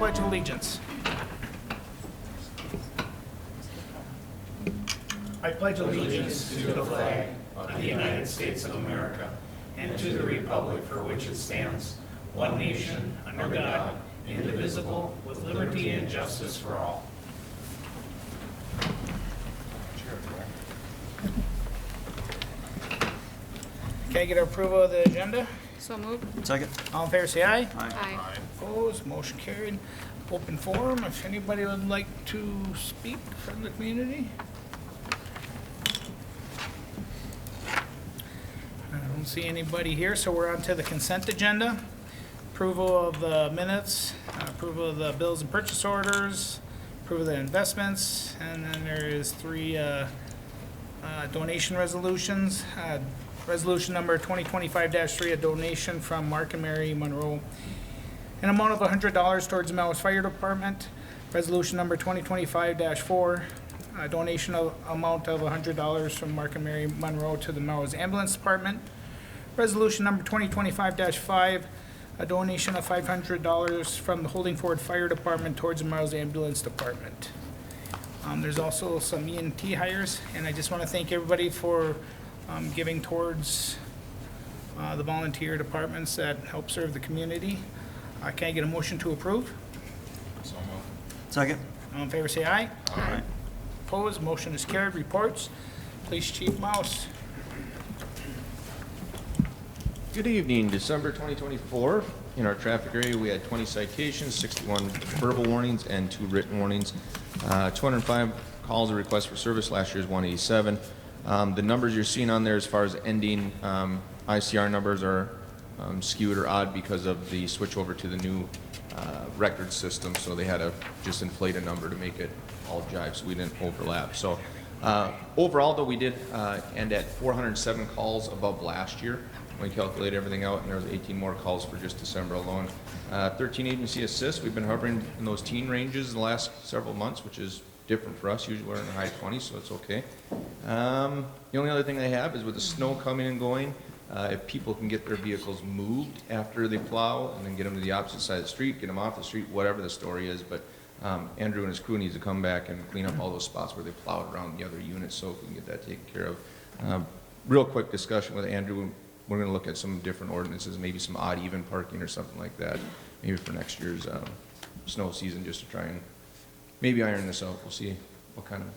Pledge of Allegiance. I pledge allegiance to the flag of the United States of America and to the republic for which it stands, one nation, under God, indivisible, with liberty and justice for all. Can I get approval of the agenda? So moved. Second. All in favor, say aye. Aye. Opposed, motion carried. Open forum, if anybody would like to speak from the community. I don't see anybody here, so we're on to the consent agenda. Approval of the minutes, approval of the bills and purchase orders, approval of the investments, and then there is three donation resolutions. Resolution number 2025-3, a donation from Mark and Mary Monroe, an amount of $100 towards the Melrose Fire Department. Resolution number 2025-4, a donation of amount of $100 from Mark and Mary Monroe to the Melrose Ambulance Department. Resolution number 2025-5, a donation of $500 from the Holding Ford Fire Department towards the Melrose Ambulance Department. There's also some E&T hires, and I just want to thank everybody for giving towards the volunteer departments that help serve the community. Can I get a motion to approve? So moved. Second. All in favor, say aye. Aye. Opposed, motion is carried. Reports, Police Chief Mouse. Good evening. December 2024. In our traffic area, we had 20 citations, 61 verbal warnings, and 2 written warnings. 205 calls or requests for service. Last year's 187. The numbers you're seeing on there as far as ending ICR numbers are skewed or odd because of the switch over to the new record system. So they had to just inflate a number to make it all jive so we didn't overlap. So overall, though, we did end at 407 calls above last year when we calculate everything out, and there was 18 more calls for just December alone. 13 agency assists. We've been hovering in those teen ranges the last several months, which is different for us. Usually we're in the high 20s, so it's okay. The only other thing I have is with the snow coming and going, if people can get their vehicles moved after they plow and then get them to the opposite side of the street, get them off the street, whatever the story is. But Andrew and his crew needs to come back and clean up all those spots where they plowed around the other units, so if we can get that taken care of. Real quick discussion with Andrew. We're going to look at some different ordinances, maybe some odd even parking or something like that, maybe for next year's snow season, just to try and maybe iron this out. We'll see what kind of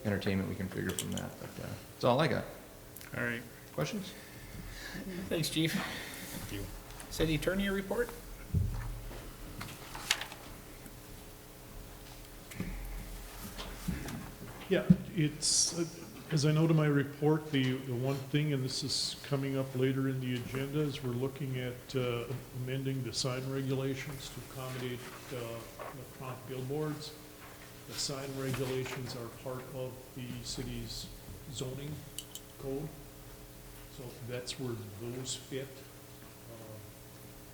entertainment we can figure from that. But that's all I got. All right. Questions? Thanks, Chief. Thank you. City Attorney report. Yeah, it's, as I note in my report, the one thing, and this is coming up later in the agenda, is we're looking at amending the sign regulations to accommodate electronic billboards. The sign regulations are part of the city's zoning code, so that's where those fit.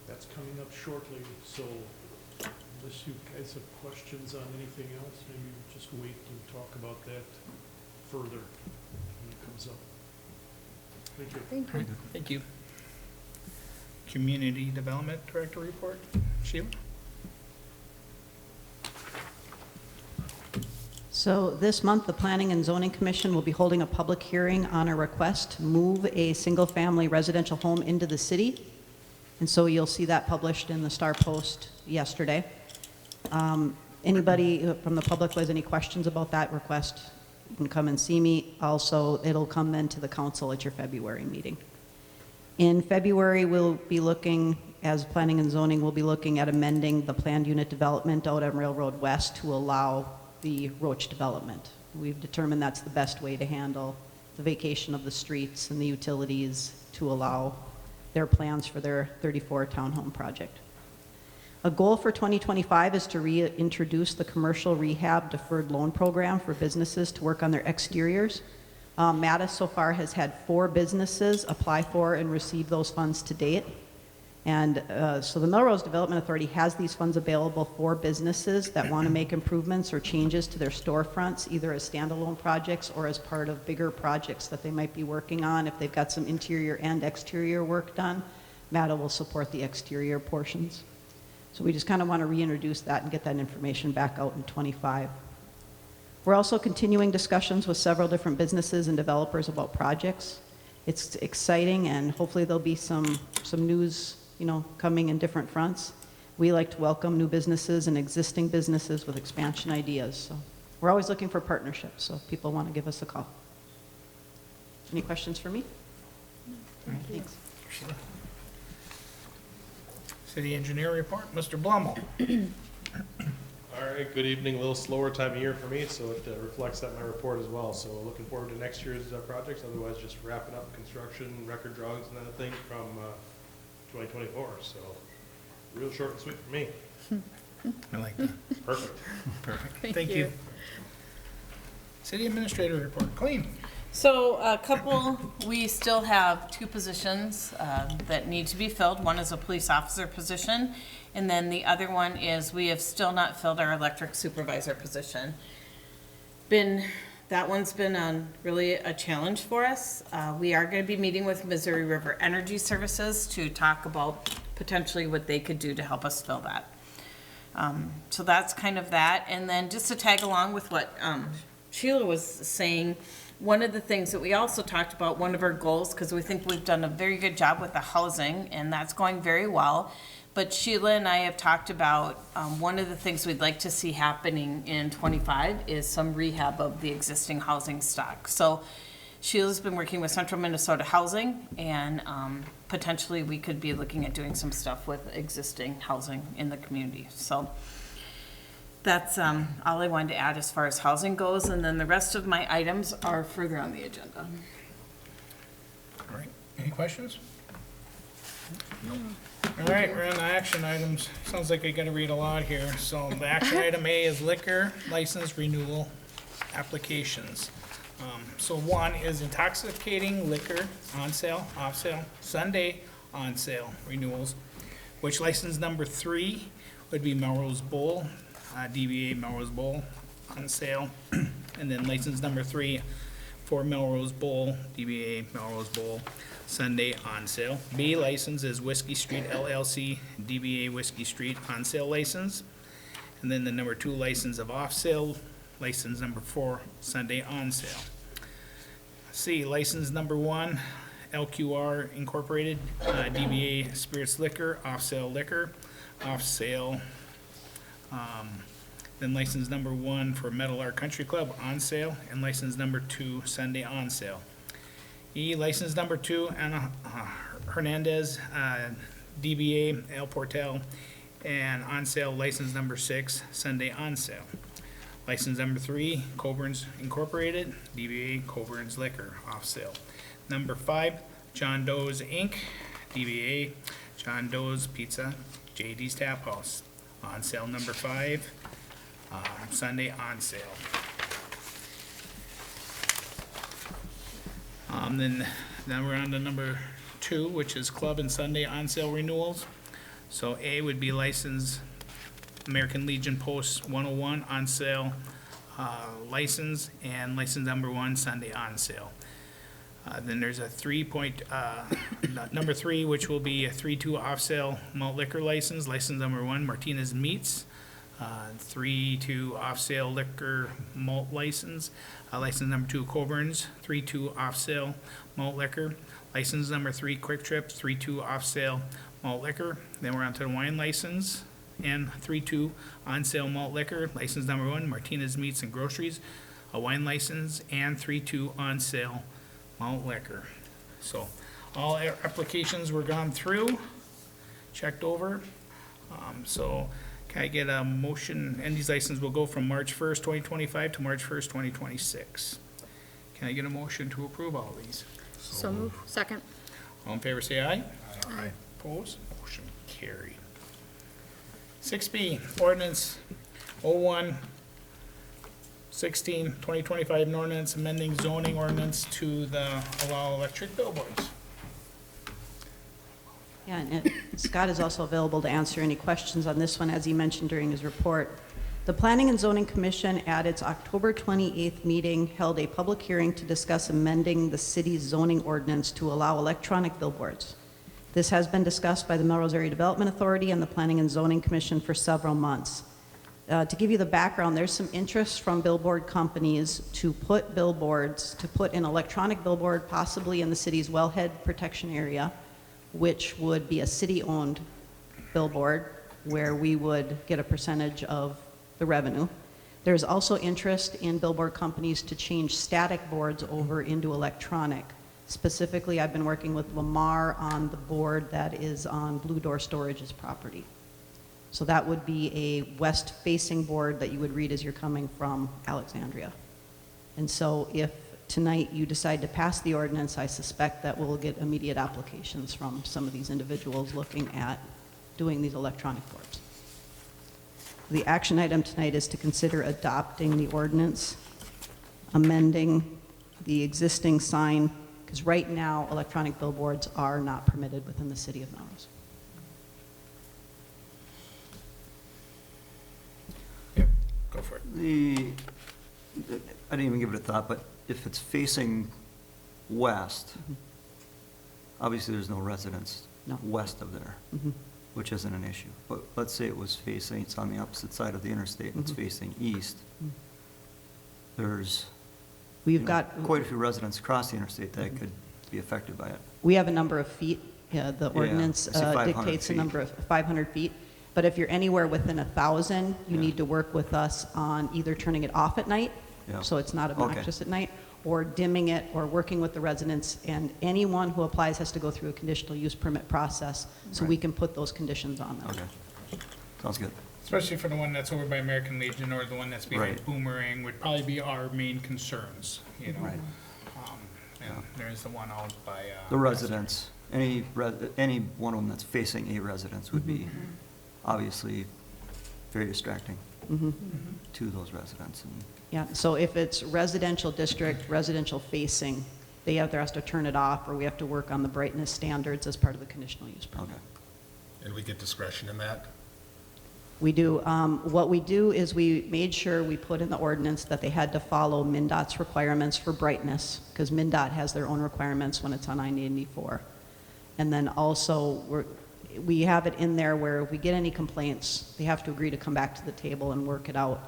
That's coming up shortly, so unless you guys have questions on anything else, maybe just wait and talk about that further when it comes up. Thank you. Thank you. Thank you. Community Development Director report. Sheila? So this month, the Planning and Zoning Commission will be holding a public hearing on a request to move a single-family residential home into the city. And so you'll see that published in the Star Post yesterday. Anybody from the public who has any questions about that request, you can come and see me. Also, it'll come then to the council at your February meeting. In February, we'll be looking, as Planning and Zoning, we'll be looking at amending the planned unit development out on Railroad West to allow the roach development. We've determined that's the best way to handle the vacation of the streets and the utilities to allow their plans for their 34 townhome project. A goal for 2025 is to reintroduce the commercial rehab deferred loan program for businesses to work on their exteriors. Mattis so far has had 4 businesses apply for and receive those funds to date. And so the Melrose Development Authority has these funds available for businesses that want to make improvements or changes to their storefronts, either as standalone projects or as part of bigger projects that they might be working on. If they've got some interior and exterior work done, MATA will support the exterior portions. So we just kind of want to reintroduce that and get that information back out in '25. We're also continuing discussions with several different businesses and developers about projects. It's exciting, and hopefully there'll be some news, coming in different fronts. We like to welcome new businesses and existing businesses with expansion ideas. So we're always looking for partnerships, so if people want to give us a call. Any questions for me? All right, thanks. City engineer report, Mr. Blumel. All right, good evening. A little slower time of year for me, so it reflects that in my report as well. So looking forward to next year's projects. Otherwise, just wrapping up construction, record drawings and everything from 2024. So real short and sweet for me. I like that. Perfect. Perfect. Thank you. City administrator report, Colleen. So a couple, we still have 2 positions that need to be filled. One is a police officer position, and then the other one is we have still not filled our electric supervisor position. That one's been really a challenge for us. We are going to be meeting with Missouri River Energy Services to talk about potentially what they could do to help us fill that. So that's kind of that. And then just to tag along with what Sheila was saying, one of the things that we also talked about, one of our goals, because we think we've done a very good job with the housing, and that's going very well. But Sheila and I have talked about one of the things we'd like to see happening in '25 is some rehab of the existing housing stock. So Sheila's been working with Central Minnesota Housing, and potentially we could be looking at doing some stuff with existing housing in the community. So that's all I wanted to add as far as housing goes, and then the rest of my items are further on the agenda. All right, any questions? All right, we're on the action items. Sounds like I gotta read a lot here. So the action item A is liquor license renewal applications. So 1 is intoxicating liquor on sale, off sale, Sunday on sale renewals, which license number 3 would be Melrose Bowl, DBA Melrose Bowl on sale. And then license number 3 for Melrose Bowl, DBA Melrose Bowl, Sunday on sale. B license is Whiskey Street LLC, DBA Whiskey Street on sale license. And then the number 2 license of off sale, license number 4, Sunday on sale. C license number 1, LQR Incorporated, DBA Spirits Liquor, off sale liquor, off sale. Then license number 1 for Metal Art Country Club on sale, and license number 2 Sunday on sale. E license number 2 Ana Hernandez, DBA El Portal, and on sale license number 6 Sunday on sale. License number 3 Coburn's Incorporated, DBA Coburn's Liquor, off sale. Number 5 John Doe's Inc., DBA John Doe's Pizza, JD's Tap House, on sale number 5, Sunday on sale. Then we're on to number 2, which is club and Sunday on sale renewals. So A would be license American Legion Post 101 on sale license, and license number 1 Sunday on sale. Then there's a number 3, which will be a 3-2 off sale malt liquor license, license number 1 Martinez Meats, 3-2 off sale liquor malt license, license number 2 Coburn's, 3-2 off sale malt liquor, license number 3 Quick Trip, 3-2 off sale malt liquor. Then we're on to the wine license, and 3-2 on sale malt liquor, license number 1 Martinez Meats and Groceries, a wine license, and 3-2 on sale malt liquor. So all applications were gone through, checked over. So can I get a motion, and these licenses will go from March 1st, 2025 to March 1st, 2026. Can I get a motion to approve all these? So move. Second. All in favor, say aye. Aye. Opposed? Motion carried. 6B, ordinance 01-16, 2025, an ordinance amending zoning ordinance to allow electric billboards. Yeah, and Scott is also available to answer any questions on this one, as he mentioned during his report. The Planning and Zoning Commission, at its October 28th meeting, held a public hearing to discuss amending the city's zoning ordinance to allow electronic billboards. This has been discussed by the Melrose Area Development Authority and the Planning and Zoning Commission for several months. To give you the background, there's some interest from billboard companies to put an electronic billboard possibly in the city's wellhead protection area, which would be a city-owned billboard where we would get a percentage of the revenue. There's also interest in billboard companies to change static boards over into electronic. Specifically, I've been working with Lamar on the board that is on Blue Door Storage's property. So that would be a west-facing board that you would read as you're coming from Alexandria. And so if tonight you decide to pass the ordinance, I suspect that we'll get immediate applications from some of these individuals looking at doing these electronic boards. The action item tonight is to consider adopting the ordinance, amending the existing sign, because right now electronic billboards are not permitted within the city of Melrose. Go for it. I didn't even give it a thought, but if it's facing west, obviously there's no residents No. west of there, Mhm. which isn't an issue. But let's say it was facing, it's on the opposite side of the interstate, and it's facing east. There's We've got, quite a few residents across the interstate that could be affected by it. we have a number of feet. The Yeah, ordinance I see 500 dictates a feet. number of 500 feet. But if you're anywhere within 1,000, you Yeah. need to work with us on either turning it off at night, Yeah. so it's not Okay. obnoxious at night, or dimming it, or working with the residents. And anyone who applies has to go through a conditional use permit process, so we Right. can put those conditions on them. Okay, sounds good. Especially for the one that's over by American Legion or the one that's behind Right. Boomerang would probably be our main concerns, you know? Right. And there's the one out by, The residents, any one of them that's facing a residence would be obviously very distracting to those residents. And Yeah, so if it's residential district, residential facing, they either has to turn it off, or we have to work on the brightness standards as part of the conditional use permit. Okay, And we get discretion in that? We do. What we do is we made sure we put in the ordinance that they had to follow MnDOT's requirements for brightness, because MnDOT has their own requirements when it's on I-94. And then also, we have it in there where if we get any complaints, they have to agree to come back to the table and work it out.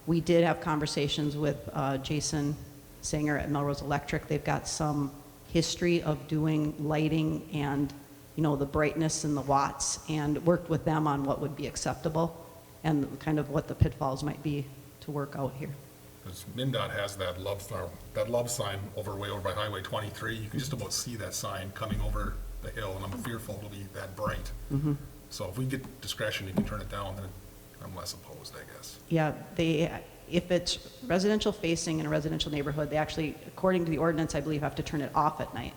We did have conversations with Jason Singer at Melrose Electric. They've got some history of doing lighting and, you know, the brightness and the watts, and worked with them on what would be acceptable and kind of what the pitfalls might be to work out here. Because MnDOT has that love sign way over by Highway 23. You can just about see that sign coming over the hill, and I'm fearful it'll be that bright. So if we get discretion, you can turn it down, then I'm less opposed, I guess. Yeah, if it's residential facing in a residential neighborhood, they actually, according to the ordinance, I believe, have to turn it off at night.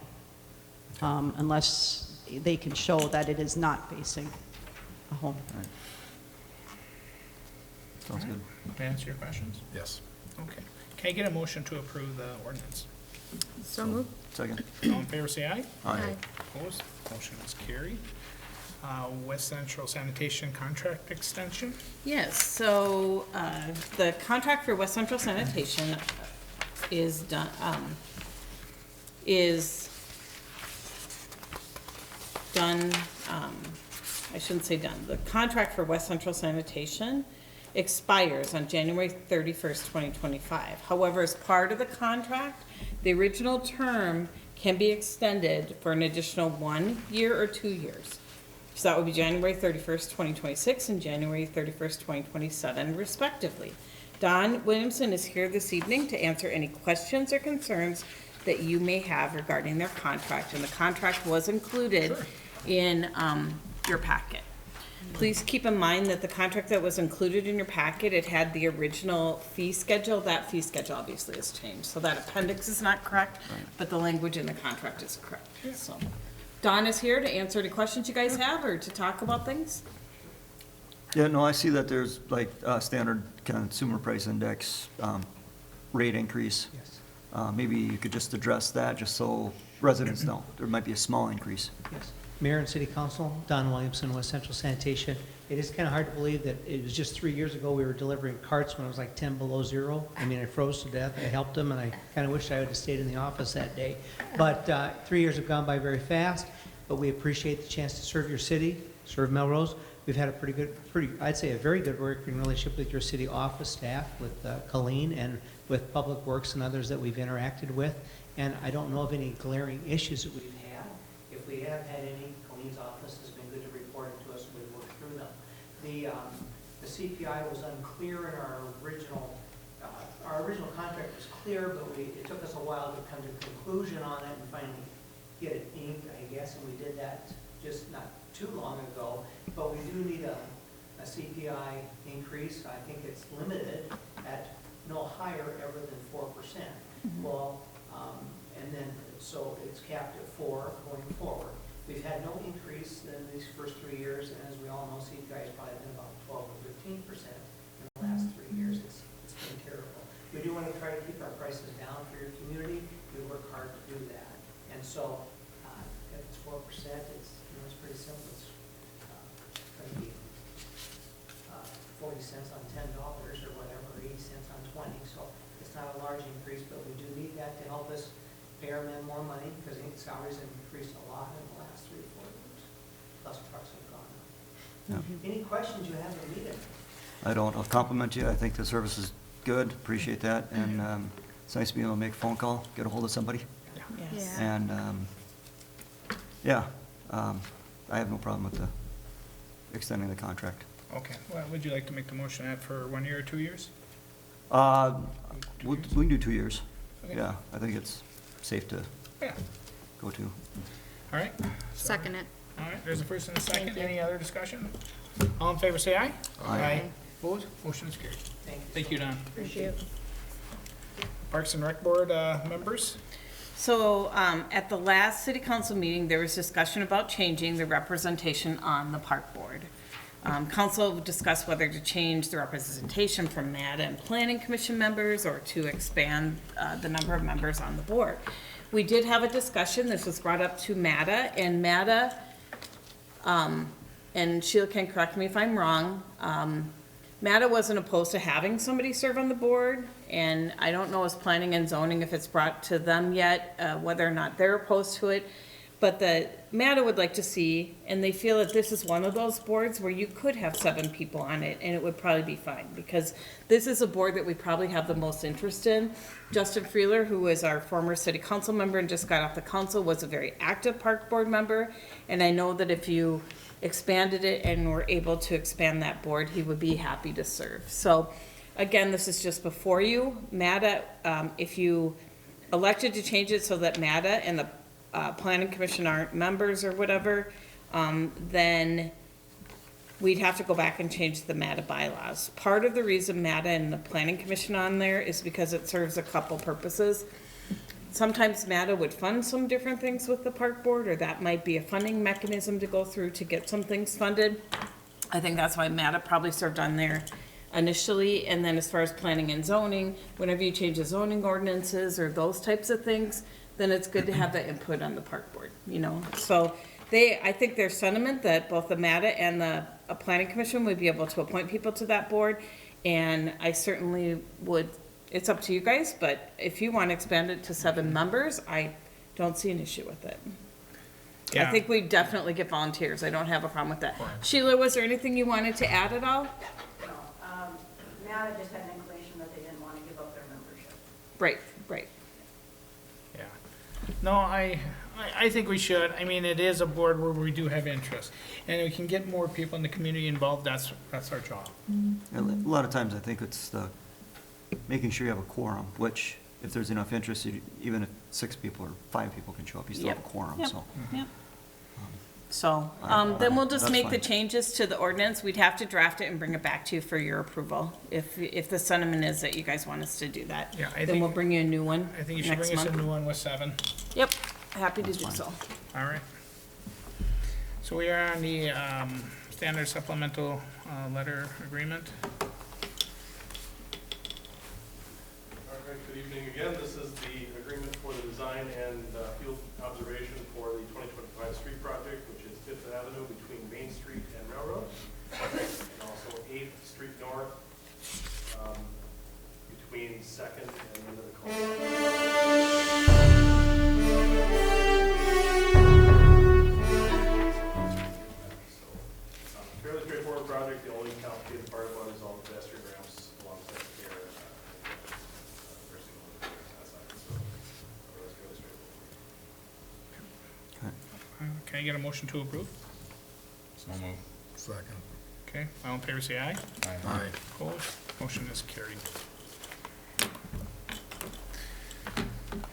Unless they can show that it is not facing a home. all right. Sounds good. Did I answer your questions? Yes. Okay. Can I get a motion to approve the ordinance? So moved. Second. All in favor, say aye. Aye. Opposed? Motion is carried. West Central Sanitation Contract Extension. Yes, so the contract for West Central Sanitation is done, I shouldn't say done. The contract for West Central Sanitation expires on January 31st, 2025. However, as part of the contract, the original term can be extended for an additional 1 year or 2 years. So that would be January 31st, 2026 and January 31st, 2027 respectively. Don Williamson is here this evening to answer any questions or concerns that you may have regarding their contract, and the contract was included in your packet. Please keep in mind that the contract that was included in your packet, it had the original fee schedule. That fee schedule obviously has changed, so that appendix is not correct, but the language in the contract is correct, so. Don is here to answer any questions you guys have or to talk about things. Yeah, no, I see that there's like standard consumer price index rate increase. Yes, Maybe you could just address that, just so residents know. There might be a small increase. yes. Mayor and City Council, Don Williamson, West Central Sanitation. It is kind of hard to believe that it was just 3 years ago we were delivering carts when it was like 10 below zero. I mean, I froze to death. I helped them, and I kind of wished I would have stayed in the office that day. But 3 years have gone by very fast. but we appreciate the chance to serve your city, serve Melrose. We've had a I'd say a very good working relationship with your city office staff, with Colleen, and with Public Works and others that we've interacted with. And I don't know of any glaring issues that we've had. If we have had any, Colleen's office has been good to report it to us, and we've worked through them. The CPI was unclear in our original contract was clear, but it took us a while to come to a conclusion on it and finally get it inked, I guess, and we did that just not too long ago. But we do need a CPI increase. I think it's limited at no higher ever than 4%. Well, and then, so it's capped at 4 going forward. We've had no increase in these first 3 years, and as we all know, CPI has probably been about 12 or 13% in the last 3 years. It's been terrible. We do want to try to keep our prices down for your community. We work hard to do that. And so, if it's 4%, it's pretty simple. It's going to be 40 cents on $10 or whatever, 80 cents on 20. So it's not a large increase, but we do need that to help us pay our men more money, because I think salaries have increased a lot in the last 3 or 4 years. Plus trucks have gone up. Any questions you have in the meeting? I don't. I'll compliment you. I think the service is good. Appreciate that. And it's nice to be able to make a phone call, get a hold of somebody. Yes. And, I have no problem with extending the contract. Okay, well, would you like to make the motion that for 1 year or 2 years? We can do 2 years. Okay. Yeah, I think it's safe to Yeah, go to. all right. Second it. All right, there's a first and a second. Thank you. Any other discussion? All in favor, say aye. Aye. Opposed? Motion is carried. Thank you. Thank you, Don. Thank you. Parks and Rec Board members? So at the last city council meeting, there was discussion about changing the representation on the park board. Council discussed whether to change the representation from MADA and Planning Commission members, or to expand the number of members on the board. We did have a discussion. This was brought up to MADA, and MADA, and Sheila can correct me if I'm wrong, MADA wasn't opposed to having somebody serve on the board, and I don't know as planning and zoning if it's brought to them yet, whether or not they're opposed to it. But the MADA would like to see, and they feel that this is one of those boards where you could have 7 people on it, and it would probably be fine, because this is a board that we probably have the most interest in. Justin Freeler, who is our former city council member and just got off the council, was a very active park board member, and I know that if you expanded it and were able to expand that board, he would be happy to serve. So, again, this is just before you. MADA, if you elected to change it so that MADA and the Planning Commission aren't members or whatever, then we'd have to go back and change the MADA bylaws. Part of the reason MADA and the Planning Commission on there is because it serves a couple purposes. Sometimes MADA would fund some different things with the park board, or that might be a funding mechanism to go through to get some things funded. I think that's why MADA probably served on there initially. And then as far as planning and zoning, whenever you change the zoning ordinances or those types of things, then it's good to have that input on the park board, you know? So I think their sentiment that both the MADA and the Planning Commission would be able to appoint people to that board. And I certainly would, it's up to you guys, but if you want to expand it to 7 members, I don't see an issue with it. I Yeah. think we definitely get volunteers. I don't have a problem with that. Sheila, was there anything you wanted to add at all? No, MADA just had an inclination that they didn't want to give up their membership. Right, right. Yeah. No, I think we should. I mean, it is a board where we do have interest. And if we can get more people in the community involved, that's our job. A lot of times I think it's making sure you have a quorum, which if there's enough interest, even if 6 people or 5 people can show up, you still have a Yep, quorum, yep, so. yep. So, then we'll just That's make the fine. changes to the ordinance. We'd have to draft it and bring it back to you for your approval. If the sentiment is that you guys want us to do that. Yeah, I Then we'll think, bring you a new one I think you should next bring us a month. new one with 7. Yep, happy to do so. All right. So we are on the standard supplemental letter agreement. All right, good evening again. This is the agreement for the design and field observation for the 2025 street project, which is 5th Avenue between Main Street and Melrose, and also 8th Street North between 2nd and the end of the cul Can I get a motion to approve? So move. Second. Okay, all in favor, say aye. Aye. Opposed? Motion is carried.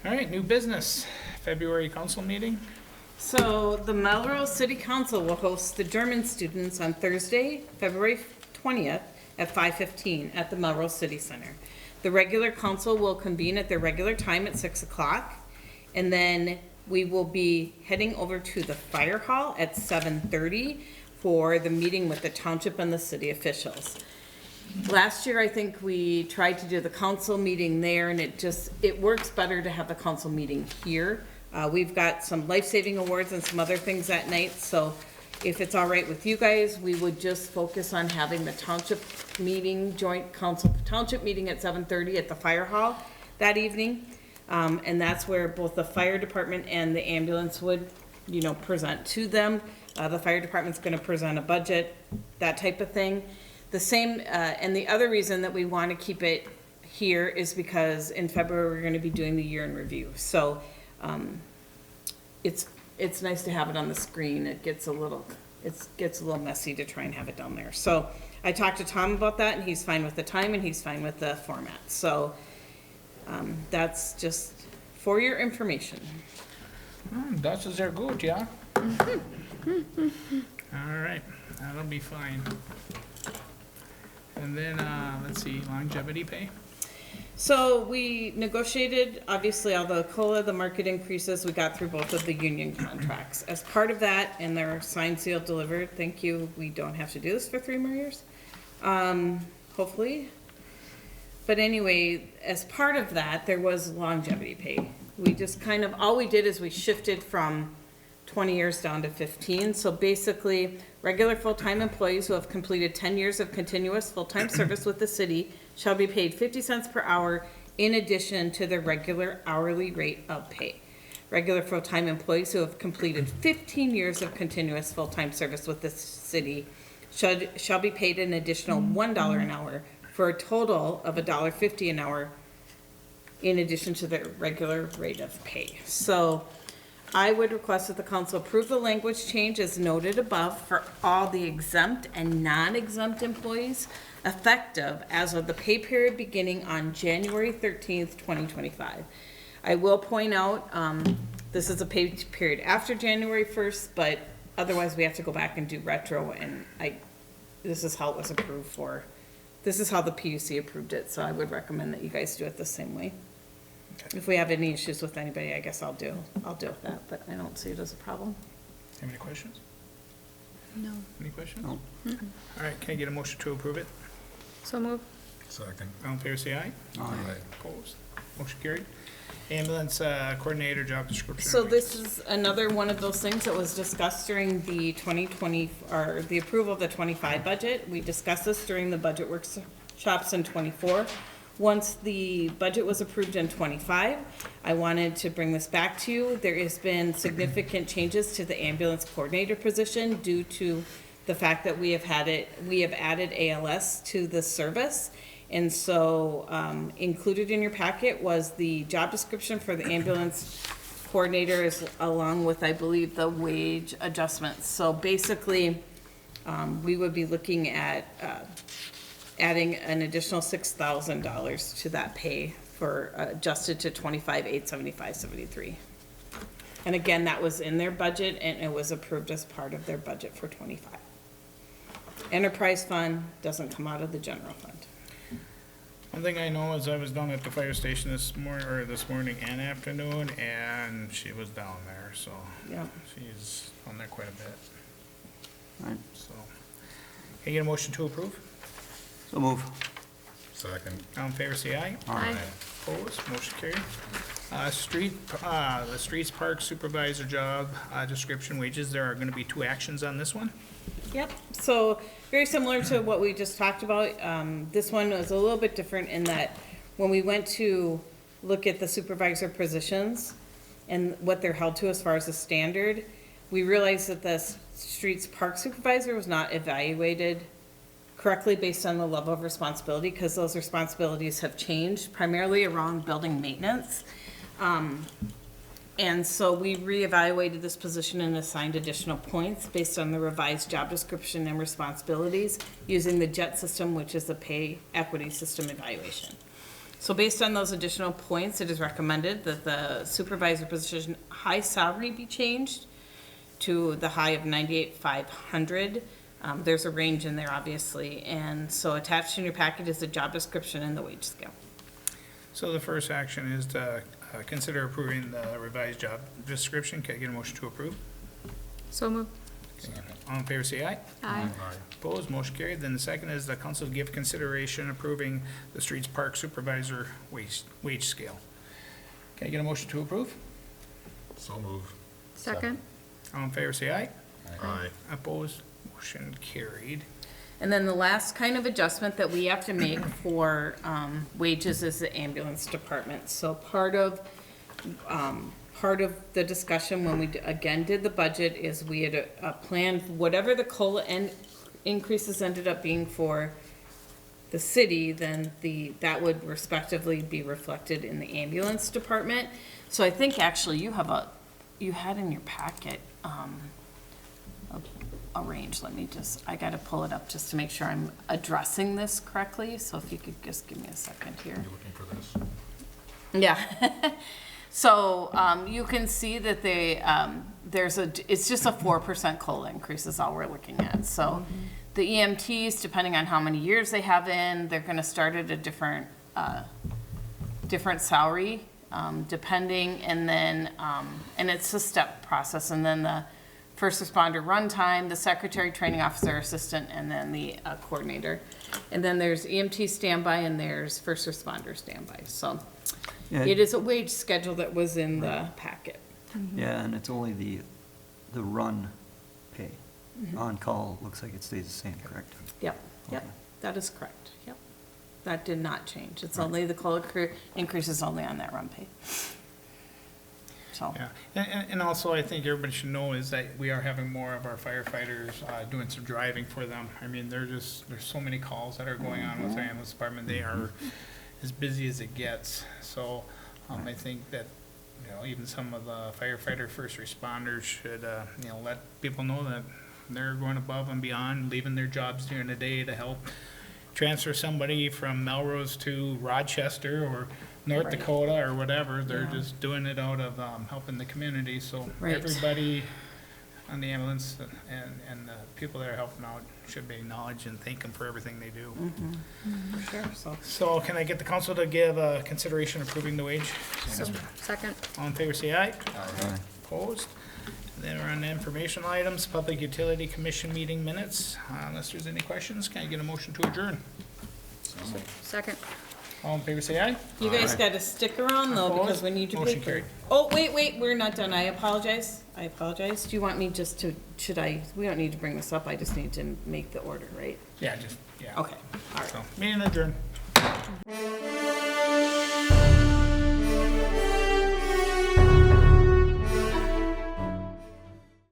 All right, new business, February council meeting. So the Melrose City Council will host the German students on Thursday, February 20th at 5:15 at the Melrose City Center. The regular council will convene at their regular time at 6 o'clock. And then we will be heading over to the fire hall at 7:30 for the meeting with the township and the city officials. Last year, I think we tried to do the council meeting there, and it works better to have the council meeting here. We've got some life-saving awards and some other things that night, so if it's all right with you guys, we would just focus on having the township meeting, joint council township meeting at 7:30 at the fire hall that evening. And that's where both the fire department and the ambulance would, present to them. The fire department's gonna present a budget, that type of thing. The same, and the other reason that we wanna keep it here is because in February, we're gonna be doing the year in review. So, it's nice to have it on the screen. It gets a little messy to try and have it down there. So I talked to Tom about that, and he's fine with the time, and he's fine with the format. So, that's just for your information. Das ist sehr gut, yeah? All right, that'll be fine. And then, let's see, longevity pay. So we negotiated, obviously, all the COLA, the market increases, we got through both of the union contracts. As part of that, and they're signed, sealed, delivered, thank you, we don't have to do this for 3 more years, hopefully. But anyway, as part of that, there was longevity pay. We just all we did is we shifted from 20 years down to 15. So basically, regular full-time employees who have completed 10 years of continuous full-time service with the city shall be paid 50 cents per hour in addition to their regular hourly rate of pay. Regular full-time employees who have completed 15 years of continuous full-time service with the city shall be paid an additional $1 an hour for a total of $1.50 an hour in addition to their regular rate of pay. So I would request that the council approve the language change as noted above for all the exempt and non-exempt employees effective as of the pay period beginning on January 13th, 2025. I will point out, this is a pay period after January 1st, but otherwise we have to go back and do retro, and this is how it was approved for. This is how the PUC approved it, so I would recommend that you guys do it the same way. Okay. If we have any issues with anybody, I guess I'll deal with that, but I don't see it as a problem. Any questions? No. Any questions? No. All right, can I get a motion to approve it? So move. Second. All in favor, say aye. Aye. Opposed? Motion carried. Ambulance coordinator job description. So this is another one of those things that was discussed during the 2020, or the approval of the 25 budget. We discussed this during the budget workshops in 24. Once the budget was approved in 25, I wanted to bring this back to you. There has been significant changes to the ambulance coordinator position due to the fact that we have added ALS to the service. And so, included in your packet was the job description for the ambulance coordinators, along with, I believe, the wage adjustments. So basically, we would be looking at, adding an additional $6,000 to that pay for, adjusted to 25,875.73. And again, that was in their budget, and it was approved as part of their budget for 25. Enterprise fund doesn't come out of the general fund. One thing I know is I was down at the fire station this morning and afternoon, and she was down there, so Yeah. she's on there quite a bit. Right. So, can I get a motion to approve? So move. Second. All in favor, say aye. Aye. Opposed, motion carried. The streets park supervisor job description wages, there are gonna be 2 actions on this one. Yep, so very similar to what we just talked about. This one was a little bit different in that when we went to look at the supervisor positions and what they're held to as far as the standard, we realized that the streets park supervisor was not evaluated correctly based on the level of responsibility, because those responsibilities have changed primarily around building maintenance. And so we reevaluated this position and assigned additional points based on the revised job description and responsibilities using the JET system, which is the pay equity system evaluation. So based on those additional points, it is recommended that the supervisor position high salary be changed to the high of 98,500. There's a range in there, obviously, and so attached in your packet is the job description and the wage scale. So the first action is to consider approving the revised job description. Can I get a motion to approve? So moved. All in favor, say aye. Aye. Opposed, motion carried. Then the second is the council give consideration approving the streets park supervisor wage scale. Can I get a motion to approve? So move. Second. All in favor, say aye. Aye. Opposed, motion carried. And then the last kind of adjustment that we have to make for wages is the ambulance department. So part of the discussion when we again did the budget is we had planned whatever the COLA increases ended up being for the city, then that would respectively be reflected in the ambulance department. So I think actually you had in your packet a range. I gotta pull it up just to make sure I'm addressing this correctly. So if you could just give me a second here. You looking for this? Yeah. So, you can see that it's just a 4% COLA increase is all we're looking at. So the EMTs, depending on how many years they have in, they're gonna start at a different salary, depending, and then, and it's a step process, and then the first responder runtime, the secretary, training officer, assistant, and then the coordinator. And then there's EMT standby and there's first responder standby. So Yeah. it is a wage schedule that was in the packet. Yeah, and it's only the run pay. On-call, looks like it stays the same, correct? Yep, Okay. that is correct, yep. That did not change. It's only the COLA increase is only on that run pay. So, Yeah, and also I think everybody should know is that we are having more of our firefighters doing some driving for them. I mean, there's so many calls that are going on with the ambulance department. They are as busy as it gets. So I think that, even some of the firefighter first responders should, let people know that they're going above and beyond, leaving their jobs during the day to help transfer somebody from Melrose to Rochester or North Right. Dakota or whatever. They're Yeah. just doing it out of helping the community. So Right. everybody on the ambulance and the people that are helping out should be acknowledged and thank them for everything they do. sure, so. So can I get the council to give consideration approving the wage? Second. All in favor, say aye. Aye. Opposed? Then we're on the informational items, Public Utility Commission meeting minutes. Unless there's any questions, can I get a motion to adjourn? Second. All in favor, say aye. You guys gotta stick around though, because we need your Motion paper. carried. Oh, wait, we're not done. I apologize. Do you want me just to, we don't need to bring this up. I just need to make the order, right? Yeah, yeah. Okay, all right. So, meeting adjourned.